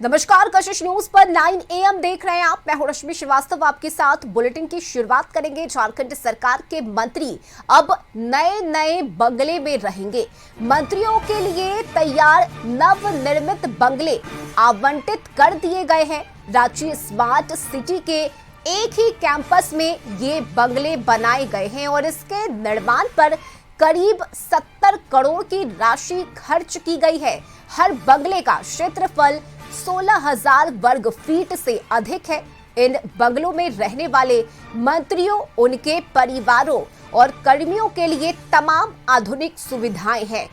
नमस्कार, कशिश न्यूज पर 9 AM देख रहे हैं आप। मैं हूं रश्मि श्रीवास्तव, आपके साथ बुलेटिन की शुरुआत करेंगे। झारखंड सरकार के मंत्री अब नए नए बंगले में रहेंगे। मंत्रियों के लिए तैयार नवनिर्मित बंगले आवंटित कर दिए गए हैं। रांची स्मार्ट सिटी के एक ही कैंपस में ये बंगले बनाए गए हैं और इसके निर्माण पर करीब 70 करोड़ की राशि खर्च की गई है। हर बंगले का क्षेत्रफल 16,000 वर्ग फीट से अधिक है। इन बंगलों में रहने वाले मंत्रियों, उनके परिवारों और कर्मियों के लिए तमाम आधुनिक सुविधाएं हैं।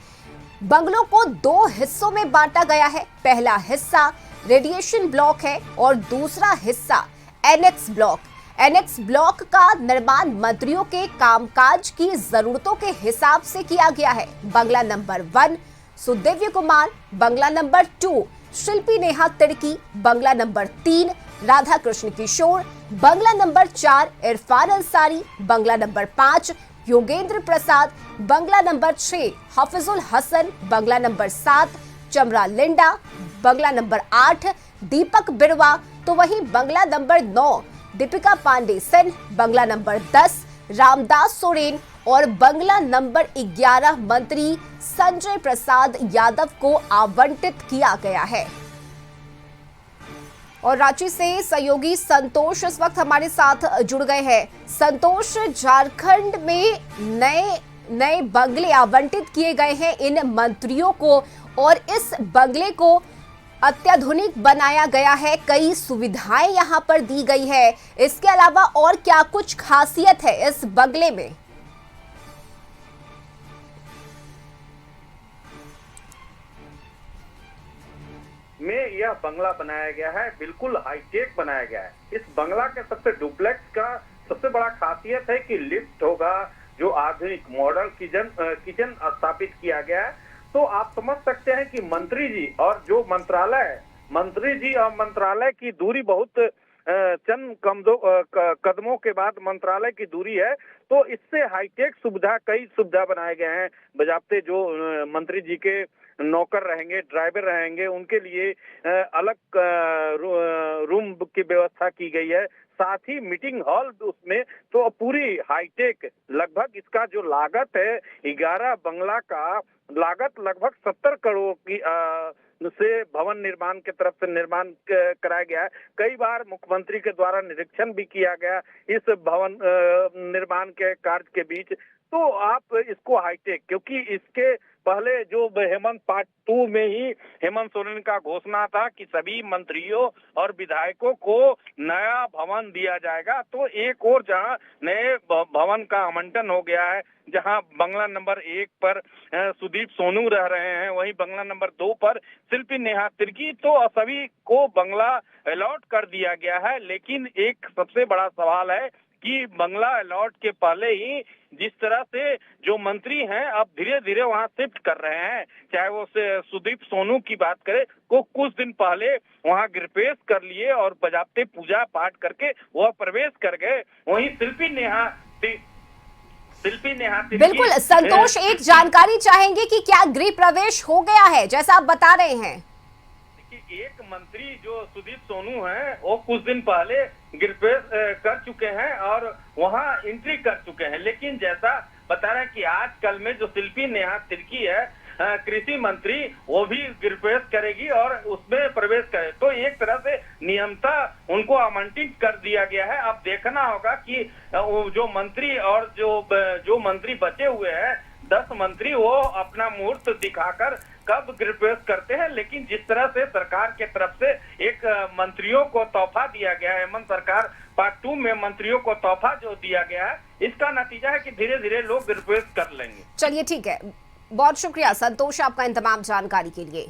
बंगलों को 2 हिस्सों में बांटा गया है। पहला हिस्सा रेडिएशन ब्लॉक है और दूसरा हिस्सा एनेक्स ब्लॉक। एनेक्स ब्लॉक का निर्माण मंत्रियों के कामकाज की जरूरतों के हिसाब से किया गया है। बंगला नंबर 1 सुदिव्य कुमार, बंगला नंबर 2 शिल्पी नेहा तिर्की, बंगला नंबर 3 राधा कृष्ण किशोर, बंगला नंबर 4 इरफान अंसारी, बंगला नंबर 5 योगेंद्र प्रसाद, बंगला नंबर 6 हफिजुल हसन, बंगला नंबर 7 चमरा लिंडा, बंगला नंबर 8 दीपक बिरवा, तो वहीं बंगला नंबर 9 दीपिका पांडे सेन, बंगला नंबर 10 रामदास सोरेन और बंगला नंबर 11 मंत्री संजय प्रसाद यादव को आवंटित किया गया है। और रांची से सहयोगी संतोष इस वक्त हमारे साथ जुड़ गए हैं। संतोष, झारखंड में नए बंगले आवंटित किए गए हैं इन मंत्रियों को और इस बंगले को अत्याधुनिक बनाया गया है। कई सुविधाएं यहां पर दी गई है। इसके अलावा और क्या कुछ खासियत है इस बंगले में? यह बंगला बनाया गया है, बिल्कुल हाईटेक बनाया गया है। इस बंगला के सबसे डुप्लेक्स का सबसे बड़ा खासियत है कि लिफ्ट होगा, जो आधुनिक मॉडल किचन स्थापित किया गया है। तो आप समझ सकते हैं कि मंत्री जी और जो मंत्रालय है, मंत्री जी और मंत्रालय की दूरी बहुत चंद कदमों के बाद मंत्रालय की दूरी है। तो इससे हाईटेक कई सुविधा बनाए गए हैं। बजाते जो मंत्री जी के नौकर रहेंगे, ड्राइवर रहेंगे, उनके लिए अलग रूम की व्यवस्था की गई है। साथ ही मीटिंग हॉल उसमें, तो पूरी हाईटेक। लगभग इसका जो लागत है 11 बंगला का लागत लगभग 70 करोड़ की से भवन निर्माण के तरफ से निर्माण कराया गया है। कई बार मुख्यमंत्री के द्वारा निरीक्षण भी किया गया इस भवन निर्माण के कार्य के बीच। तो आप इसको हाईटेक, क्योंकि इसके पहले जो हेमंत पार्ट 2 में ही हेमंत सोरेन का घोषणा था कि सभी मंत्रियों और विधायकों को नया भवन दिया जाएगा। तो एक और जहां नए भवन का आवंटन हो गया है, जहां बंगला नंबर 1 पर सुदीप सोनू रह रहे हैं, वहीं बंगला नंबर 2 पर शिल्पी नेहा तिर्की, तो सभी को बंगला अलॉट कर दिया गया है। लेकिन एक सबसे बड़ा सवाल है कि बंगला अलॉट के पहले ही जिस तरह से जो मंत्री हैं अब धीरे धीरे वहां शिफ्ट कर रहे हैं, चाहे वो सुदीप सोनू की बात करें, को कुछ दिन पहले वहां गृहप्रवेश कर लिए और बजाते पूजा पाठ करके वह प्रवेश कर गए। वहीं शिल्पी नेहा बिल्कुल संतोष, एक जानकारी चाहेंगे कि क्या गृह प्रवेश हो गया है जैसा आप बता रहे हैं? एक मंत्री जो सुदीप सोनू हैं, वो कुछ दिन पहले गृहप्रवेश कर चुके हैं और वहां एंट्री कर चुके हैं। लेकिन जैसा बता रहे हैं कि आजकल में जो शिल्पी नेहा तिर्की है, कृषि मंत्री, वो भी गृहप्रवेश करेगी और उसमें प्रवेश करे। तो एक तरह से नियमता उनको आमंत्रित कर दिया गया है। अब देखना होगा कि जो मंत्री और जो मंत्री बचे हुए हैं 10 मंत्री, वो अपना मुहूर्त दिखाकर कब गृहप्रवेश करते हैं। लेकिन जिस तरह से सरकार के तरफ से एक मंत्रियों को तोहफा दिया गया है, हेमंत सरकार पार्ट 2 में मंत्रियों को तोहफा जो दिया गया है, इसका नतीजा है कि धीरे धीरे लोग गृहप्रवेश कर लेंगे। चलिए ठीक है, बहुत शुक्रिया संतोष आपका इन तमाम जानकारी के लिए।